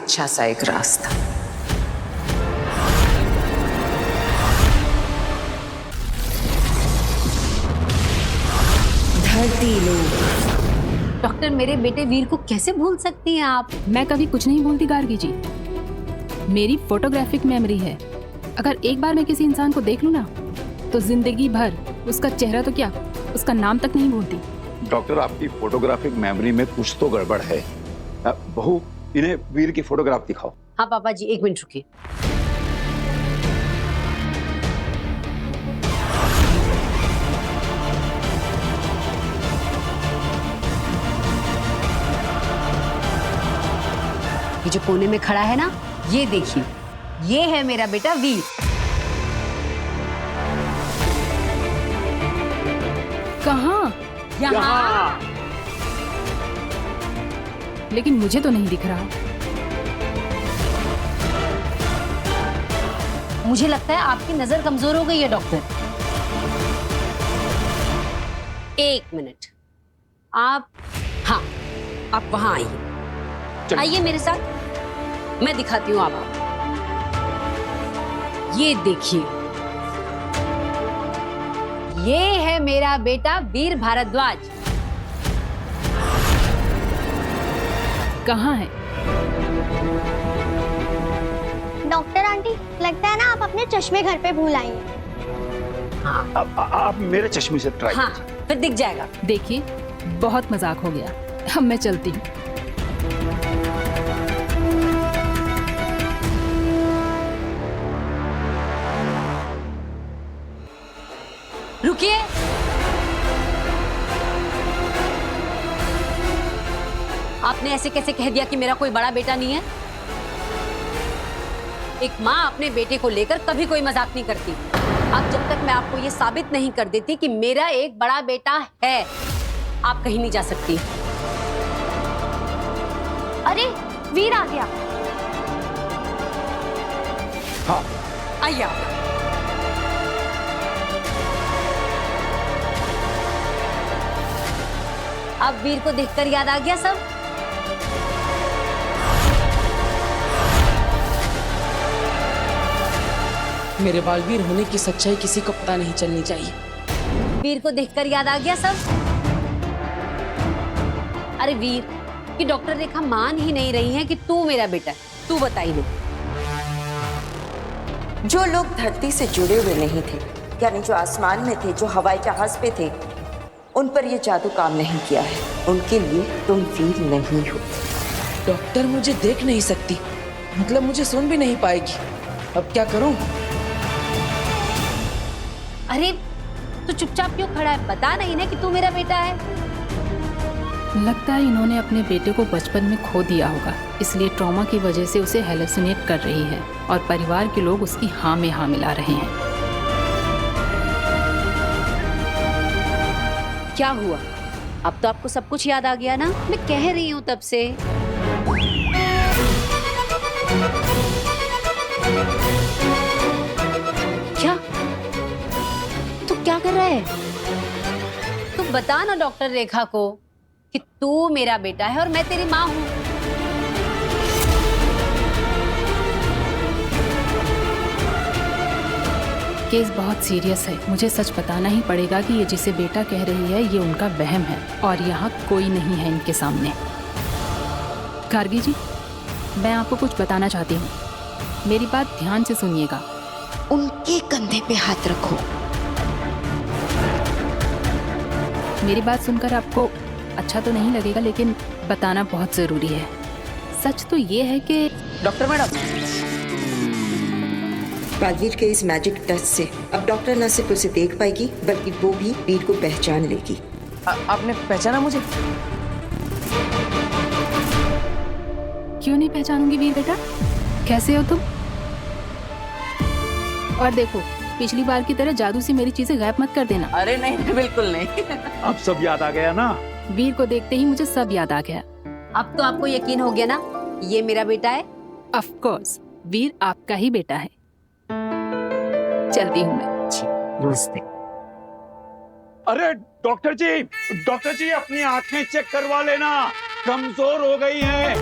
अच्छा सा एक रास्ता। धरती लोग। डॉक्टर, मेरे बेटे वीर को कैसे भूल सकती हैं आप? मैं कभी कुछ नहीं भूलती गार्गी जी। मेरी फोटोग्राफिक मेमोरी है। अगर एक बार मैं किसी इंसान को देख लूं ना तो जिंदगी भर उसका चेहरा तो क्या, उसका नाम तक नहीं भूलती। डॉक्टर, आपकी फोटोग्राफिक मेमोरी में कुछ तो गड़बड़ है। बहू, इन्हें वीर की फोटोग्राफ दिखाओ। हाँ पापा जी, एक मिनट रुकिए। ये जो कोने में खड़ा है ना, ये देखिए, ये है मेरा बेटा वीर। कहाँ? यहाँ। लेकिन मुझे तो नहीं दिख रहा। मुझे लगता है आपकी नजर कमजोर हो गई है डॉक्टर। एक मिनट, आप, हाँ, आप वहां आइए। आइए मेरे साथ, मैं दिखाती हूँ आपको। ये देखिए, ये है मेरा बेटा वीर भारद्वाज। कहाँ है? डॉक्टर आंटी, लगता है ना आप अपने चश्मे घर पे भूल आई हैं। हाँ, आप मेरे चश्मे से ट्राई हाँ, फिर दिख जाएगा। देखिए, बहुत मजाक हो गया। अब मैं चलती हूँ। रुकिए। आपने ऐसे कैसे कह दिया कि मेरा कोई बड़ा बेटा नहीं है? एक माँ अपने बेटे को लेकर कभी कोई मजाक नहीं करती। अब जब तक मैं आपको ये साबित नहीं कर देती कि मेरा एक बड़ा बेटा है, आप कहीं नहीं जा सकती। अरे वीर आ गया। हाँ, आइए आप। अब वीर को देखकर याद आ गया सब? मेरे बालवीर होने की सच्चाई किसी को पता नहीं चलनी चाहिए। वीर को देखकर याद आ गया सब? अरे वीर, कि डॉक्टर रेखा मान ही नहीं रही है कि तू मेरा बेटा है। तू बताई दे। जो लोग धरती से जुड़े हुए नहीं थे, यानी जो आसमान में थे, जो हवाई जहाज पे थे, उन पर ये जादू काम नहीं किया है। उनके लिए तुम वीर नहीं हो। डॉक्टर मुझे देख नहीं सकती, मतलब मुझे सुन भी नहीं पाएगी। अब क्या करूं? अरे तू चुपचाप क्यों खड़ा है? बता नहीं ना कि तू मेरा बेटा है। लगता है इन्होंने अपने बेटे को बचपन में खो दिया होगा, इसलिए ट्रॉमा की वजह से उसे हेलुसिनेट कर रही है और परिवार के लोग उसकी हाँ में हाँ मिला रहे हैं। क्या हुआ? अब तो आपको सब कुछ याद आ गया ना? मैं कह रही हूँ तब से। क्या? तू क्या कर रहा है? तू बता ना डॉक्टर रेखा को कि तू मेरा बेटा है और मैं तेरी माँ हूँ। केस बहुत सीरियस है। मुझे सच बताना ही पड़ेगा कि ये जिसे बेटा कह रही है ये उनका वहम है और यहाँ कोई नहीं है इनके सामने। गार्गी जी, मैं आपको कुछ बताना चाहती हूँ, मेरी बात ध्यान से सुनिएगा। उनके कंधे पे हाथ रखो। मेरी बात सुनकर आपको अच्छा तो नहीं लगेगा, लेकिन बताना बहुत जरूरी है। सच तो ये है कि डॉक्टर मैडम, बालवीर के इस मैजिक टच से अब डॉक्टर न सिर्फ उसे देख पाएगी बल्कि वो भी वीर को पहचान लेगी। आपने पहचाना मुझे? क्यों नहीं पहचानूंगी वीर बेटा? कैसे हो तुम? और देखो, पिछली बार की तरह जादू से मेरी चीजें गायब मत कर देना। अरे नहीं, बिल्कुल नहीं। अब सब याद आ गया ना? वीर को देखते ही मुझे सब याद आ गया। अब तो आपको यकीन हो गया ना, ये मेरा बेटा है। ऑफ कोर्स, वीर आपका ही बेटा है। चलती हूँ मैं। नमस्ते। अरे डॉक्टर जी अपनी आंखें चेक करवा लेना, कमजोर हो गई हैं।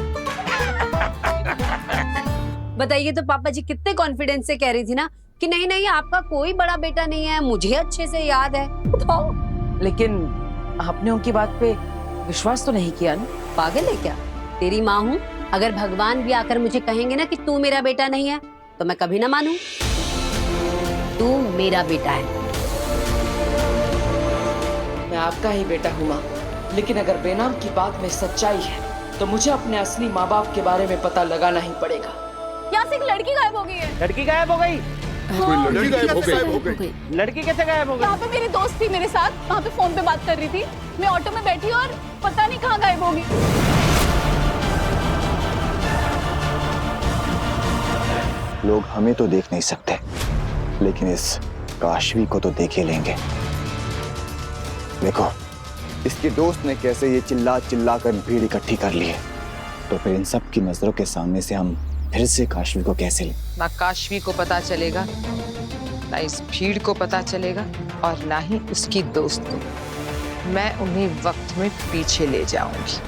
बताइए तो पापा जी कितने कॉन्फिडेंस से कह रही थी ना कि नहीं नहीं आपका कोई बड़ा बेटा नहीं है, मुझे अच्छे से याद है। बताओ। लेकिन आपने उनकी बात पे विश्वास तो नहीं किया ना? पागल है क्या? तेरी माँ हूँ, अगर भगवान भी आकर मुझे कहेंगे ना कि तू मेरा बेटा नहीं है तो मैं कभी ना मानूं। तू मेरा बेटा है। मैं आपका ही बेटा हूँ माँ, लेकिन अगर बेनाम की बात में सच्चाई है तो मुझे अपने असली माँ बाप के बारे में पता लगाना ही पड़ेगा। यहाँ से एक लड़की गायब हो गई है। लड़की गायब हो गई? लड़की गायब हो गई। लड़की कैसे गायब हो गई? यहाँ पे मेरी दोस्त थी मेरे साथ, वहाँ पे फोन पे बात कर रही थी। मैं ऑटो में बैठी और पता नहीं कहाँ गायब हो गई। लोग हमें तो देख नहीं सकते, लेकिन इस काशवी को तो देख ही लेंगे। देखो इसके दोस्त ने कैसे ये चिल्ला चिल्ला कर भीड़ इकट्ठी कर ली है, तो फिर इन सब की नजरों के सामने से हम फिर से काशवी को कैसे लें? ना काशवी को पता चलेगा, ना इस भीड़ को पता चलेगा, और ना ही उसकी दोस्त को। मैं उन्हें वक्त में पीछे ले जाऊंगी।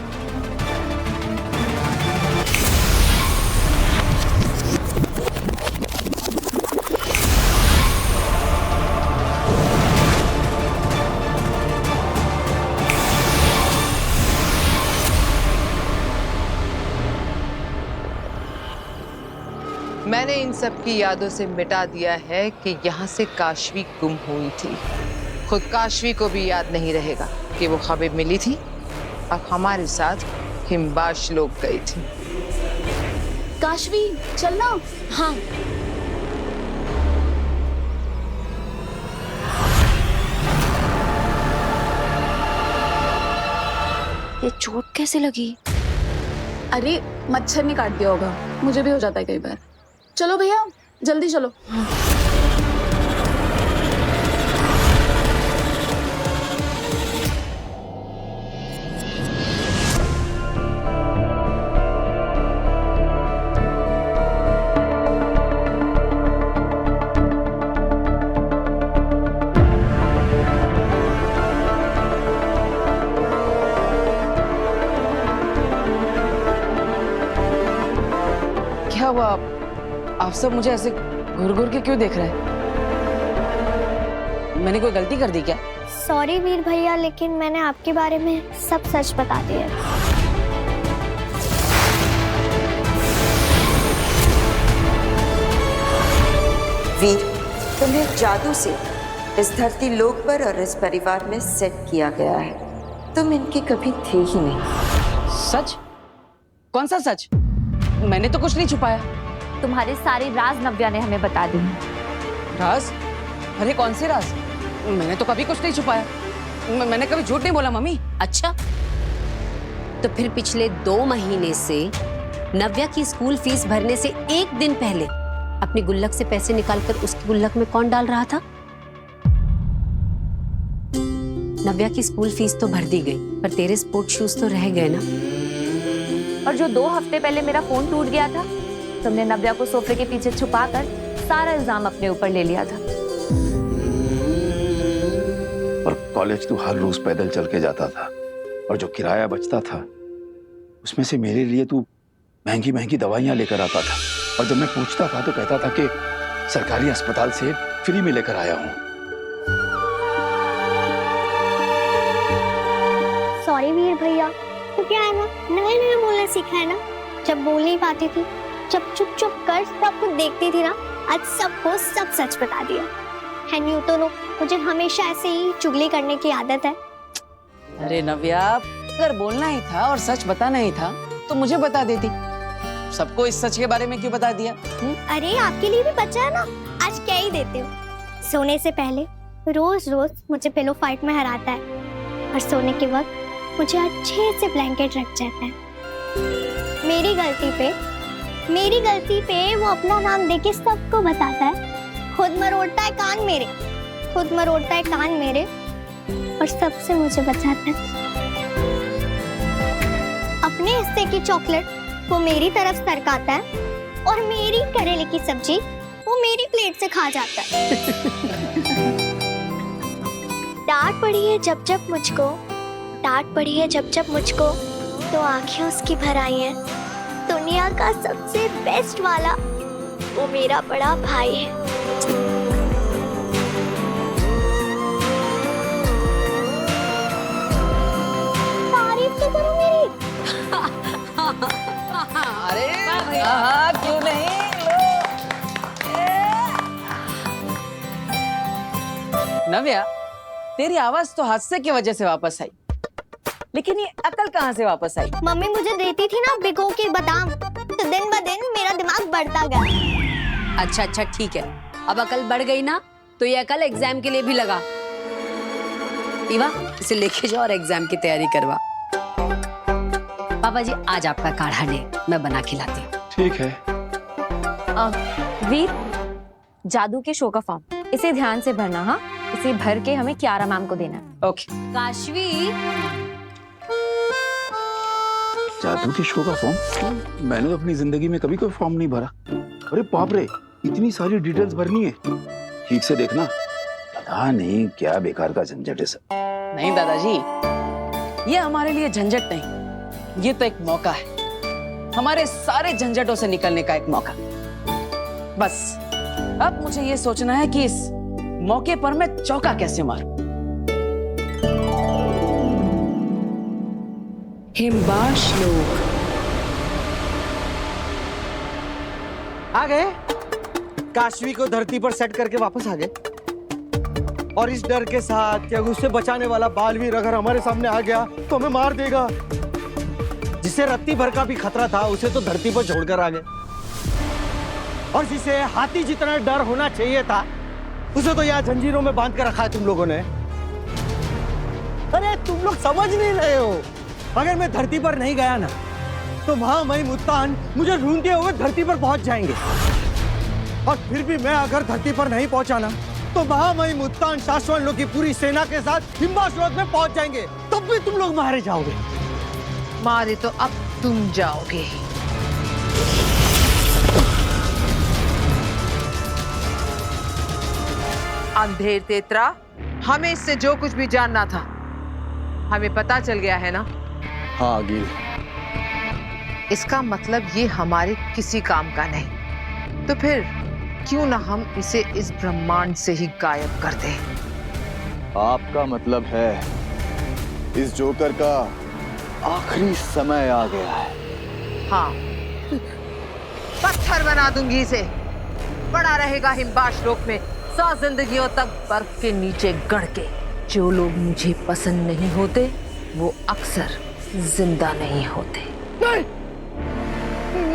मैंने इन सब की यादों से मिटा दिया है कि यहाँ से काशवी गुम हुई थी। खुद काशवी को भी याद नहीं रहेगा कि वो खबर मिली थी और हमारे साथ हिमबाश लोग गई थी। काशवी चलना। हाँ ये चोट कैसे लगी? अरे मच्छर ने काट दिया होगा, मुझे भी हो जाता है कई बार। चलो भैया जल्दी चलो। क्या हुआ? आप सब मुझे ऐसे घूर घूर के क्यों देख रहे हैं? मैंने कोई गलती कर दी क्या? सॉरी वीर भैया, लेकिन मैंने आपके बारे में सब सच बता दिया। वीर, तुम्हें जादू से इस धरती लोक पर और इस परिवार में सेट किया गया है। तुम इनके कभी थे ही नहीं। सच? कौन सा सच? मैंने तो कुछ नहीं छुपाया। तुम्हारे सारे राज नव्या ने हमें बता दी। राज? अरे कौन से राज? मैंने तो कभी कुछ नहीं छुपाया। मैंने कभी झूठ नहीं बोला मम्मी। अच्छा, तो फिर पिछले 2 महीने से नव्या की स्कूल फीस भरने से एक दिन पहले अपनी गुल्लक से पैसे निकालकर उसकी गुल्लक में कौन डाल रहा था? नव्या की स्कूल फीस तो भर दी गई, पर तेरे स्पोर्ट शूज तो रह गए ना। और जो 2 हफ्ते पहले मेरा फोन टूट गया था, तुमने नव्या को सोफे के पीछे छुपाकर सारा इल्जाम अपने ऊपर ले लिया था। और कॉलेज तू हर रोज पैदल चल के जाता था, और जो किराया बचता था उसमें से मेरे लिए तू महंगी महंगी दवाइयां लेकर आता था, और जब मैं पूछता था तो कहता था कि सरकारी अस्पताल से फ्री में लेकर आया हूं। सॉरी वीर भैया, तो क्या है ना, नया नया बोलना सीखा है ना। जब बोल नहीं पाती थी, जब चुप चुप कर सब कुछ देखती थी ना, आज सबको सब सच बता दिया। है न्यू तो नो, मुझे हमेशा ऐसे ही चुगली करने की आदत है। अरे नव्या, अगर बोलना ही था और सच बताना ही था तो मुझे बता देती। सबको इस सच के बारे में क्यों बता दिया? अरे आपके लिए भी बचा है ना, आज क्या ही देते हो। सोने से पहले रोज रोज मुझे पिलो फाइट में हराता है, और सोने के वक्त मुझे अच्छे से ब्लैंकेट रख जाता है। मेरी गलती पे वो अपना नाम देके सबको बताता है। खुद मरोड़ता है कान मेरे, और सबसे मुझे बचाता है। अपने हिस्से की चॉकलेट वो मेरी तरफ सरकाता है, और मेरी करेले की सब्जी वो मेरी प्लेट से खा जाता है। डांट पड़ी है जब जब मुझको, तो आंखें उसकी भर आई हैं। दुनिया का सबसे बेस्ट वाला वो मेरा बड़ा भाई है। तारीफ तो करो मेरी। अरे हाँ, क्यों नहीं। नव्या, तेरी आवाज तो हादसे की वजह से वापस आई, लेकिन ये अकल कहाँ से वापस आई? मम्मी मुझे देती थी ना भिगो के बादाम, तो दिन ब दिन मेरा दिमाग बढ़ता गया। अच्छा अच्छा ठीक है, अब अकल बढ़ गई ना तो ये अकल एग्जाम के लिए भी लगा। ईवा, इसे लेके जाओ और एग्जाम की तैयारी करवा। पापा जी आज आपका काढ़ा ले, मैं बना के लाती हूँ। ठीक है। वीर, जादू के शो का फॉर्म इसे ध्यान से भरना। हाँ, इसे भर के हमें कियारा मैम को देना है। ओके। काशवी, जादू के शो का फॉर्म? मैंने तो अपनी जिंदगी में कभी कोई फॉर्म नहीं भरा। अरे बाप रे, इतनी सारी डिटेल्स भरनी है। ठीक से देखना, पता नहीं क्या बेकार का झंझट है सब। नहीं दादाजी, ये हमारे लिए झंझट नहीं, ये तो एक मौका है, हमारे सारे झंझटों से निकलने का एक मौका। बस अब मुझे ये सोचना है कि इस मौके पर मैं चौका कैसे मारूं। हिमबाश लोग आ गए, काशवी को धरती पर सेट करके वापस आ गए, और इस डर के साथ कि उससे बचाने वाला बालवीर अगर हमारे सामने आ गया तो हमें मार देगा। जिसे रत्ती भर का भी खतरा था उसे तो धरती पर छोड़कर आ गए, और जिसे हाथी जितना डर होना चाहिए था उसे तो यहाँ जंजीरों में बांध कर रखा है तुम लोगों ने। अरे तुम लोग समझ नहीं रहे हो, अगर मैं धरती पर नहीं गया ना तो महामहिम मुत्तान मुझे ढूंढते हुए धरती पर पहुंच जाएंगे, और फिर भी मैं अगर धरती पर नहीं पहुंचा ना तो महामहिम मुत्तान शाश्वन लोग की पूरी सेना के साथ हिमबाश लोक में पहुंच जाएंगे, तब भी तुम लोग मारे जाओगे। मारे तो अब तुम जाओगे। अंधेर तेतरा, हमें इससे जो कुछ भी जानना था हमें पता चल गया है ना? हाँ गिल। इसका मतलब ये हमारे किसी काम का नहीं, तो फिर क्यों ना हम इसे इस ब्रह्मांड से ही गायब कर दें? आपका मतलब है इस जोकर का आखिरी समय आ गया है? हाँ, पत्थर बना दूंगी इसे, पड़ा रहेगा हिमबाश लोक में 100 जिंदगियों तक बर्फ के नीचे गड़ के। जो लोग मुझे पसंद नहीं होते वो अक्सर जिंदा नहीं होते। नहीं,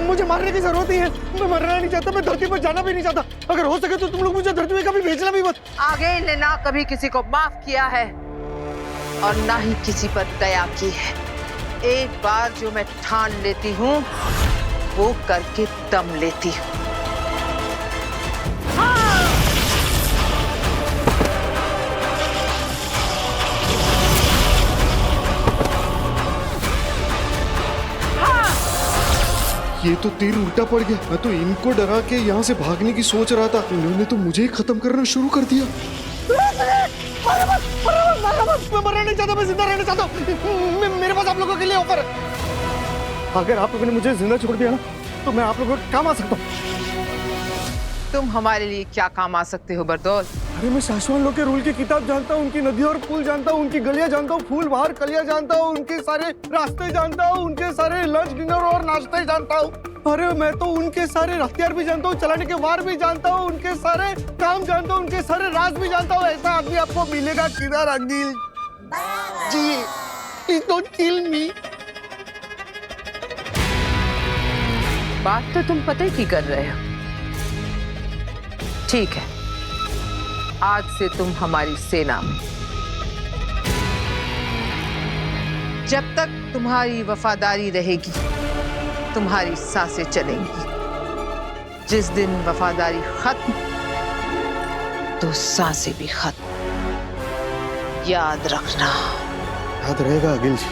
मुझे मारने की जरूरत नहीं है, मैं मरना नहीं चाहता, मैं धरती पर जाना भी नहीं चाहता। अगर हो सके तो तुम लोग मुझे धरती में कभी भेजना भी मत। आगे इन्हें ना कभी किसी को माफ किया है और ना ही किसी पर दया की है। एक बार जो मैं ठान लेती हूँ वो करके दम लेती हूँ। ये तो तीर उल्टा पड़ गया। मैं तो इनको डरा के यहाँ से भागने की सोच रहा था, इन्होंने तो मुझे ही खत्म करना शुरू कर दिया। मैं मरना नहीं चाहता, मैं जिंदा रहना चाहता हूँ। मेरे पास आप लोगों के लिए ऑफर है। अगर आप लोगों ने मुझे जिंदा छोड़ दिया ना तो मैं आप लोगों के काम आ सकता हूँ। तुम हमारे लिए क्या काम आ सकते हो बरदौल? अरे मैं शाश्वन लोग के रूल की किताब जानता हूँ, उनकी नदियाँ और पुल जानता हूँ, उनकी गलियाँ जानता हूँ, फूल बाहर कलियाँ जानता हूँ, उनके सारे रास्ते जानता हूँ, उनके सारे लंच डिनर और नाश्ते जानता हूँ। अरे मैं तो उनके सारे हथियार भी जानता हूँ, चलाने के वार भी जानता हूँ, उनके सारे काम जानता हूँ, उनके सारे राज भी जानता हूँ। ऐसा आदमी आपको मिलेगा किधर अंगिल जी? Please don't kill me। बात तो तुम पता ही की कर रहे हो। ठीक है, आज से तुम हमारी सेना में। जब तक तुम्हारी वफादारी रहेगी तुम्हारी सांसें चलेंगी। जिस दिन वफादारी खत्म तो सांसें भी खत्म। याद रखना। याद रहेगा अगिल जी।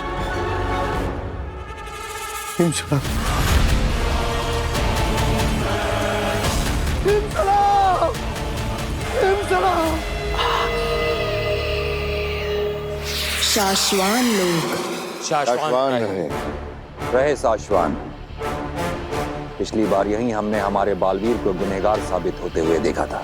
इंशाल्लाह। शाश्वान लोग शाश्वान रहे, रहे शाश्वान। पिछली बार यहीं हमने हमारे बालवीर को गुनहगार साबित होते हुए देखा था।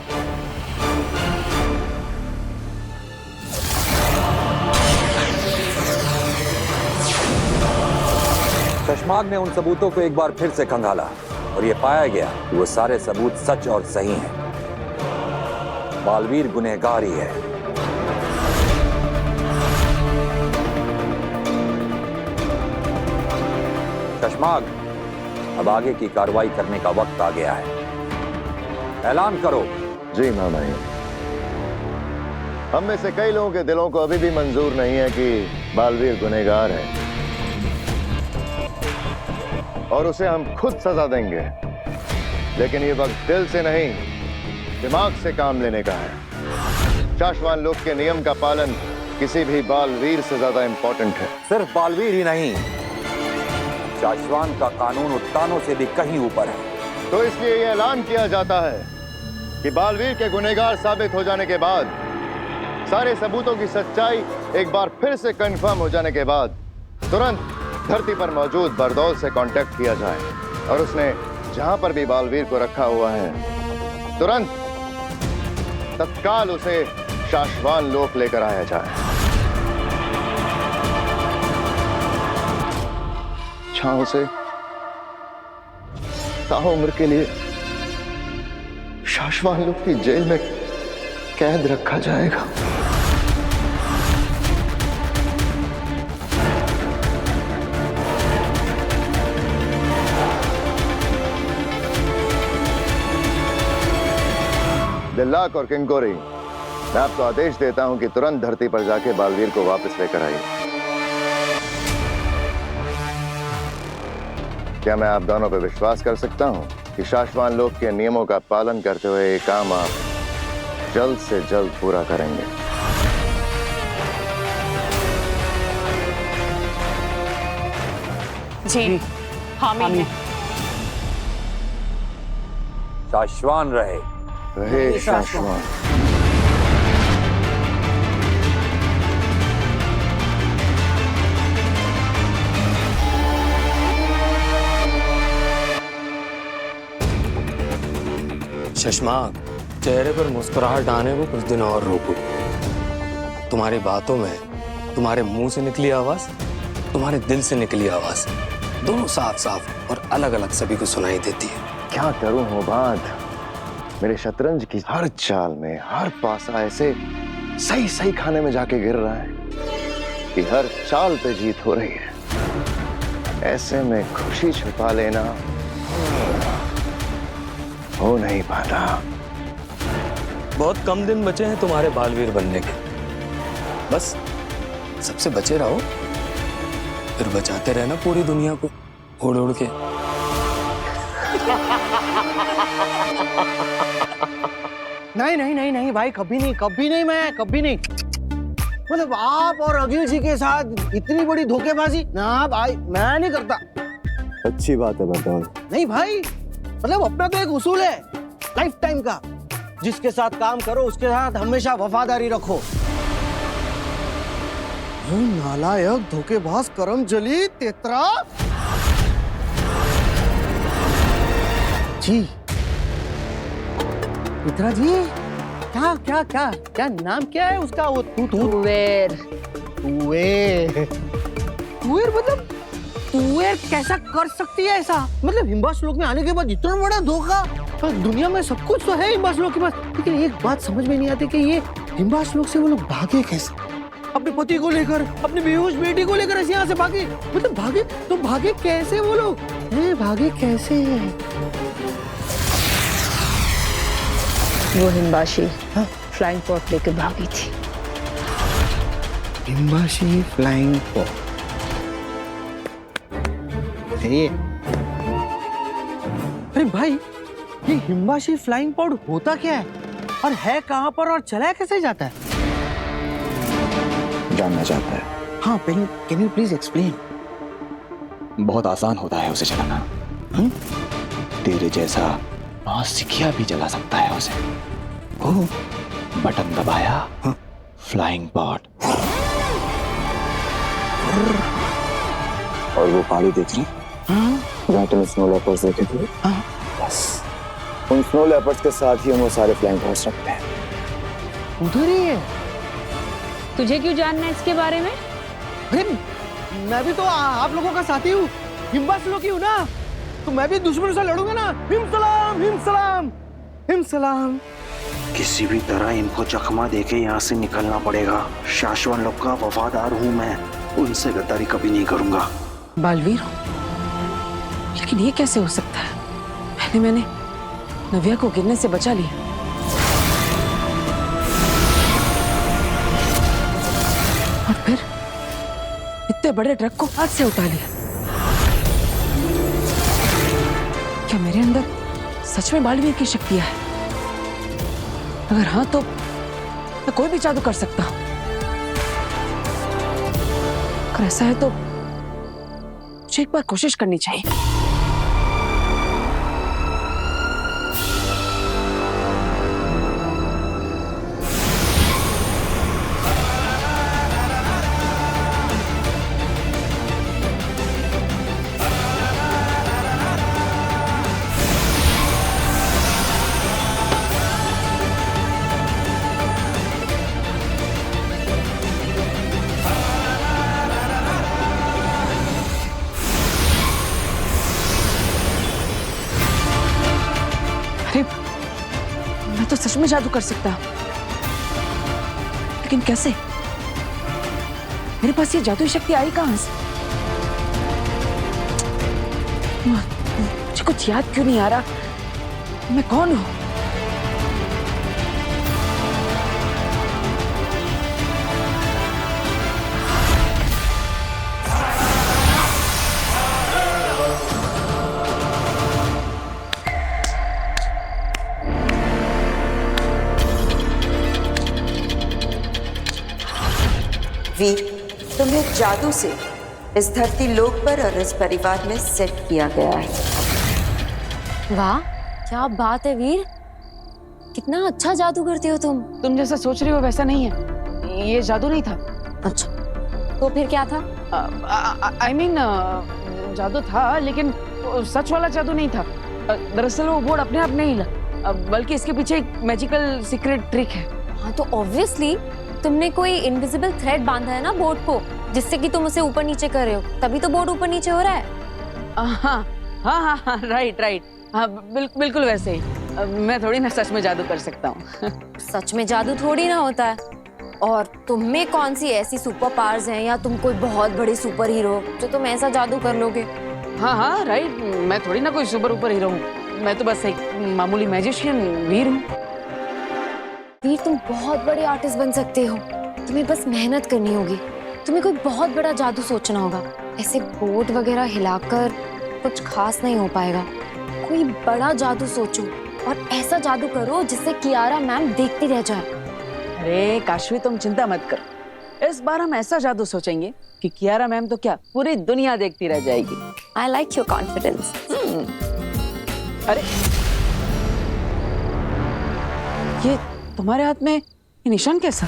चश्माग ने उन सबूतों को एक बार फिर से खंगाला और यह पाया गया कि वो सारे सबूत सच और सही हैं। बालवीर गुनहगार ही है। चश्माग, अब आगे की कार्रवाई करने का वक्त आ गया है। ऐलान करो। जी मामा जी, हम में से कई लोगों के दिलों को अभी भी मंजूर नहीं है कि बालवीर गुनहगार है और उसे हम खुद सजा देंगे, लेकिन ये वक्त दिल से नहीं दिमाग से काम लेने का है। चाशवान लोग के नियम का पालन किसी भी बालवीर से ज्यादा इंपॉर्टेंट है। सिर्फ बालवीर ही नहीं, चाशवान का कानून उत्तानों से भी कहीं ऊपर है। तो इसलिए ये ऐलान किया जाता है कि बालवीर के गुनहगार साबित हो जाने के बाद, सारे सबूतों की सच्चाई एक बार फिर से कंफर्म हो जाने के बाद, तुरंत धरती पर मौजूद बरदौल से कांटेक्ट किया जाए और उसने जहां पर भी बालवीर को रखा हुआ है, तुरंत तत्काल उसे चाशवान लोक लेकर आया जाए। जहां उसे ताउम्र के लिए चाशवान लोक की जेल में कैद रखा जाएगा। दिल्लाक और किंकोरी, मैं आपको आदेश देता हूं कि तुरंत धरती पर जाके बालवीर को वापस लेकर आइए। क्या मैं आप दोनों पर विश्वास कर सकता हूं कि चाशवान लोक के नियमों का पालन करते हुए ये काम आप जल्द से जल्द पूरा करेंगे? जी, हामी है। चाशवान रहे। रहे चाशवान। चश्माग, चेहरे पर मुस्कुराहट आने को कुछ दिन और रोको। तुम्हारी बातों में तुम्हारे मुंह से निकली आवाज, तुम्हारे दिल से निकली आवाज, दोनों साफ साफ और अलग अलग सभी को सुनाई देती है। क्या करूं हो बात, मेरे शतरंज की हर चाल में हर पासा ऐसे सही सही खाने में जाके गिर रहा है कि हर चाल पे जीत हो रही है। ऐसे में खुशी छुपा लेना हो नहीं पाता। बहुत कम दिन बचे हैं तुम्हारे बालवीर बनने के, बस सबसे बचे रहो, फिर बचाते रहना पूरी दुनिया को उड़ उड़ के। नहीं नहीं नहीं नहीं भाई, कभी नहीं, कभी नहीं, मैं कभी नहीं। मतलब आप और अखिल जी के साथ इतनी बड़ी धोखेबाजी ना भाई, मैं नहीं करता। अच्छी बात है बरदौल। नहीं भाई, मतलब अपना तो एक उसूल है लाइफ टाइम का, जिसके साथ काम करो उसके साथ हमेशा वफादारी रखो। नालायक, धोखेबाज, करमजली, तेतरा। जी मित्रा जी, क्या क्या क्या क्या नाम क्या है उसका? वो तुवेर। तुवेर, तुवेर मतलब तुवेर कैसा कर सकती है ऐसा? मतलब हिम्बाश लोक में आने के बाद इतना बड़ा धोखा। दुनिया में सब कुछ तो है हिम्बाश लोक के पास, लेकिन एक बात समझ में नहीं आती कि ये हिम्बाश लोक से वो लोग भागे कैसे? अपने पति को लेकर, अपनी बेहोश बेटी को लेकर ऐसे यहाँ से भागे। मतलब भागे तो भागे कैसे वो लोग? भागे कैसे? वो हिम्बाशी फ्लाइंग पॉट लेके भागी थी। हिम्बाशी फ्लाइंग पॉट। अरे भाई, ये हिम्बाशी फ्लाइंग पॉड होता क्या है और है कहाँ पर और चलाया कैसे जाता है? जानना चाहता है? हाँ, कैन यू प्लीज एक्सप्लेन? बहुत आसान होता है उसे चलाना। तेरे जैसा नौसिखिया भी चला सकता है उसे। बटन दबाया, फ्लाइंग पॉड। और वो पहाड़ी देख रही? जहाँ तुम स्नो लेपर्ड्स देखे थे, बस उन स्नो लेपर्ड्स के साथ ही हम वो सारे फ्लाइंग हॉर्स रखते हैं। उधर ही है। तुझे क्यों जानना है इसके बारे में? अरे मैं भी तो आप लोगों का साथी हूँ, हिम्बासुलो की हूँ ना, तो मैं भी दुश्मनों से लड़ूंगा ना। हिम सलाम, हिम सलाम, हिम सलाम। किसी भी तरह इनको चकमा देके यहाँ से निकलना पड़ेगा। शाश्वन लोग का वफादार हूँ मैं, उनसे गद्दारी कभी नहीं करूंगा। बालवीर, लेकिन ये कैसे हो सकता है? पहले मैंने नव्या को गिरने से बचा लिया, और फिर इतने बड़े ट्रक को हाथ से उठा लिया। क्या मेरे अंदर सच में बालवीर की शक्तियां है? अगर हाँ तो मैं कोई भी जादू कर सकता हूं। अगर ऐसा है तो मुझे एक बार कोशिश करनी चाहिए। मैं तो सच में जादू कर सकता हूं, लेकिन कैसे? मेरे पास ये जादुई शक्ति आई कहां से? मुझे कुछ याद क्यों नहीं आ रहा? मैं कौन हूं? वीर, तुम्हें जादू से इस धरती लोक पर और इस परिवार में सेट किया गया है। वाह, क्या बात है वीर, कितना अच्छा जादू करते हो तुम। तुम जैसा सोच रही हो वैसा नहीं है, ये जादू नहीं था। अच्छा, तो फिर क्या था? I mean, जादू था, लेकिन सच वाला जादू नहीं था। दरअसल वो बोर्ड अपने आप नहीं हिला, बल्कि इसके पीछे एक मैजिकल सीक्रेट ट्रिक है। हाँ, तो ऑब्वियसली तुमने कोई इनविजिबल थ्रेड बांधा है ना बोर्ड को, जिससे कि तुम उसे ऊपर नीचे कर रहे हो, तभी तो बोर्ड ऊपर नीचे हो रहा है। हाँ हाँ हाँ, राइट राइट, हाँ बिल्कुल वैसे ही। मैं थोड़ी ना सच में जादू कर सकता हूँ। सच में जादू थोड़ी ना होता है। और तुम में कौन सी ऐसी सुपर पावर्स हैं, या तुम कोई बहुत बड़े सुपर हीरो जो तुम ऐसा जादू कर लोगे? हाँ हाँ राइट, मैं थोड़ी ना कोई सुपर हीरो हूँ, मैं तो बस एक मामूली मैजिशियन वीर हूँ। वीर, तुम बहुत बड़े आर्टिस्ट बन सकते हो, तुम्हें बस मेहनत करनी होगी। तुम्हें कोई बहुत बड़ा जादू सोचना होगा। ऐसे बोर्ड वगैरह हिलाकर कुछ खास नहीं हो पाएगा। कोई बड़ा जादू सोचो और ऐसा जादू करो जिससे कियारा मैम देखती रह जाए। अरे काशवी, तुम चिंता मत करो, इस बार हम ऐसा जादू सोचेंगे कि कियारा मैम तो क्या, पूरी दुनिया देखती रह जाएगी। I like your confidence. अरे ये तुम्हारे हाथ में ये निशान कैसा?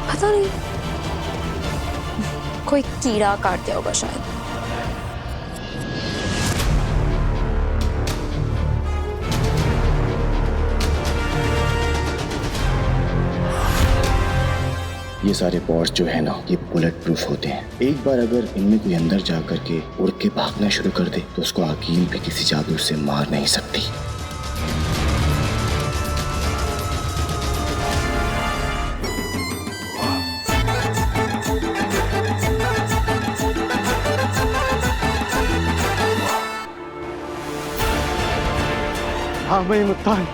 पता नहीं, कोई कीड़ा काट दिया होगा शायद। ये सारे पॉट्स जो है ना, ये बुलेट प्रूफ होते हैं। एक बार अगर इनमें कोई अंदर जा करके उड़ के भागना शुरू कर दे तो उसको अकील भी किसी जादू से मार नहीं सकती। हाँ मैं मुत्तान,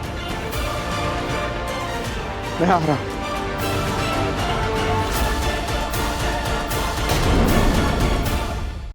मैं आ रहा हूँ।